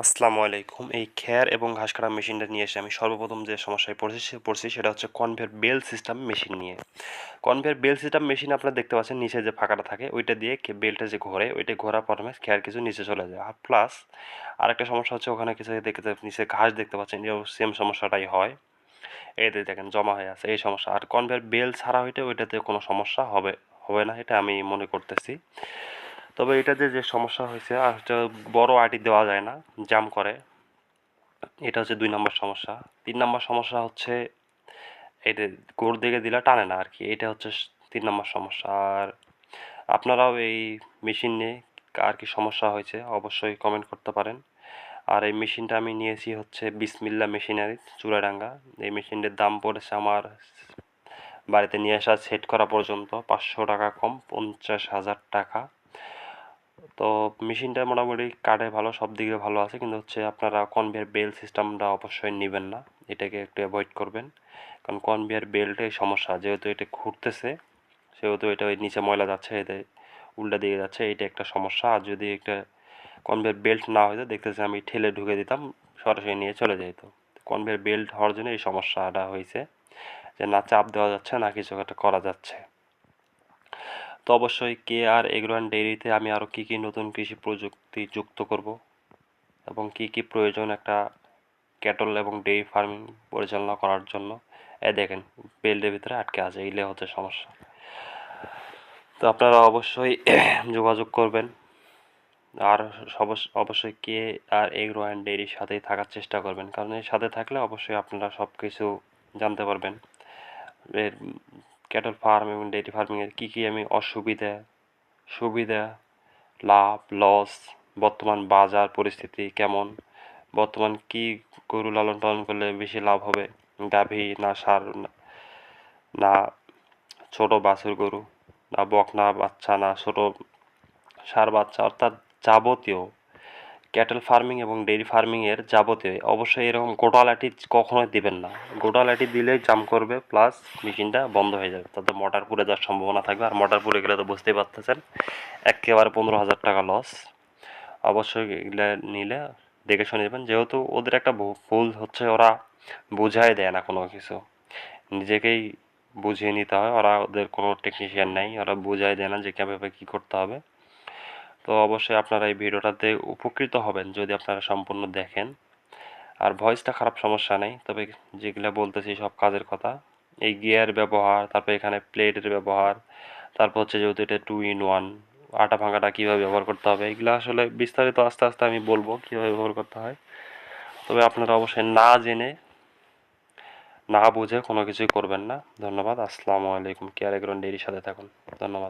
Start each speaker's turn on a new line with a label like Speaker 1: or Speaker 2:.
Speaker 1: আসসালামু আলাইকুম। এই খ্যার এবং ঘাস কাটা মেশিনটা নিয়ে এসে আমি সর্বপ্রথম যে সমস্যায় পড়ছি সেটা হচ্ছে কনভেয়র বেল্ট সিস্টেম মেশিন নিয়ে। কনভেয়র বেল্ট সিস্টেম মেশিন আপনারা দেখতে পাচ্ছেন নিচে যে ফাঁকাটা থাকে ওইটা দিয়ে বেল্টটা যে ঘোরে ওইটা ঘোরার ফলে খ্যার কিছু নিচে চলে যায়। আর প্লাস আরেকটা সমস্যা হচ্ছে ওখানে কিছু দেখতে নিচে ঘাস দেখতে পাচ্ছেন এও সেম সমস্যাটাই হয়। এই যে দেখেন জমা হয়ে আছে এই সমস্যা। আর কনভেয়র বেল্ট ছাড়া হইলে ওইটাতে কোনো সমস্যা হবে না এটা আমি মনে করতেছি। তবে এটাতে যে সমস্যা হয়েছে আর হচ্ছে বড় আটি দেওয়া যায় না, জাম করে। এটা হচ্ছে ২ নম্বর সমস্যা। ৩ নম্বর সমস্যা হচ্ছে এটা গোড় দিকে দিলে টানে না আরকি। এটা হচ্ছে ৩ নম্বর সমস্যা। আর আপনারাও এই মেশিন নিয়ে কার কি সমস্যা হয়েছে অবশ্যই কমেন্ট করতে পারেন। আর এই মেশিনটা আমি নিয়েছি হচ্ছে বিসমিল্লাহ মেশিনারি চুয়াডাঙ্গা। এই মেশিনটার দাম পড়েছে আমার বাড়িতে নিয়ে আসা সেট করা পর্যন্ত ৫০০ টাকা কম ৫০,০০০ টাকা। তো মেশিনটা মোটামুটি কাটে ভালো, সব দিকে ভালো আছে, কিন্তু হচ্ছে আপনারা কনভেয়ার বেল্ট সিস্টেমটা অবশ্যই নেবেন না, এটাকে একটু অ্যাভয়েড করবেন। কারণ কনভেয়ার বেল্টের সমস্যা, যেহেতু এটা ঘুরতেছে সেহেতু এটা ওই নিচে ময়লা যাচ্ছে, এতে উল্টা দিকে যাচ্ছে, এটা একটা সমস্যা। আর যদি একটা কনভেয়ার বেল্ট না হতো দেখতেছি আমি ঠেলে ঢুকে দিতাম, সরাসরি নিয়ে চলে যেত। কনভেয়ার বেল্ট হওয়ার জন্য এই সমস্যাটা হয়েছে, যে না চাপ দেওয়া যাচ্ছে না কিছু একটা করা যাচ্ছে। তো অবশ্যই কেআর এগ্রো অ্যান্ড ডেইরিতে আমি আরও কী কী নতুন কৃষি প্রযুক্তি যুক্ত করব এবং কী কী প্রয়োজন একটা ক্যাটল এবং ডেইরি ফার্মিং পরিচালনা করার জন্য। দেখেন বেল্টের ভিতরে আটকে আছে, এইলে হচ্ছে সমস্যা। তো আপনারা অবশ্যই যোগাযোগ করবেন। আর অবশ্যই কেআর এগ্রো অ্যান্ড ডেইরির সাথেই থাকার চেষ্টা করবেন, কারণ এর সাথে থাকলে অবশ্যই আপনারা সব কিছু জানতে পারবেন। এর ক্যাটল ফার্ম এবং ডেইরি ফার্মিংয়ের কী কী আমি সুবিধা, লাভ, লস, বর্তমান বাজার পরিস্থিতি কেমন, বর্তমান কি গরু লালন পালন করলে বেশি লাভ হবে, গাভী না ষাঁড় না ছোট বাছুর গরু, না বকনা বাচ্চা না ছোট ষাঁড় বাচ্চা, অর্থাৎ যাবতীয় ক্যাটেল ফার্মিং এবং ডেইরি ফার্মিংয়ের যাবতীয়। অবশ্যই এরকম গোটালাটি কখনোই দিবেন না, গোটালাটি দিলেই জাম করবে, প্লাস মেশিনটা বন্ধ হয়ে যাবে, তাতে মোটর পুড়ে যাওয়ার সম্ভাবনা থাকবে। আর মোটর পুড়ে গেলে তো বুঝতেই পারতেছেন একেবারে ১৫,০০০ টাকা লস। অবশ্যই এগুলো নিলে দেখে শুনে নেবেন, যেহেতু ওদের একটা ভুল হচ্ছে ওরা বুঝাই দেয় না কোনো কিছু, নিজেকেই বুঝিয়ে নিতে হয়। ওদের কোনো টেকনিশিয়ান নেই, ওরা বুঝাই দেয় না যে কীভাবে কী করতে হবে। তো অবশ্যই আপনারা এই ভিডিওটাতে উপকৃত হবেন যদি আপনারা সম্পূর্ণ দেখেন। আর ভয়েসটা খারাপ সমস্যা নেই, তবে যেগুলো বলতেছি সব কাজের কথা। এই গিয়ার ব্যবহার, তারপর এখানে প্লেটের ব্যবহার, তারপর হচ্ছে যেহেতু এটা 2 in 1, আটা ভাঙাটা কীভাবে ব্যবহার করতে হবে, এগুলো আসলে বিস্তারিত আস্তে আস্তে আমি বলবো কীভাবে ব্যবহার করতে হয়। তবে আপনারা অবশ্যই না জেনে না বুঝে কোনো কিছুই করবেন না। ধন্যবাদ। আসসালামু আলাইকুম। কেয়ার এগ্রো ডেইরির সাথে থাকুন। ধন্যবাদ।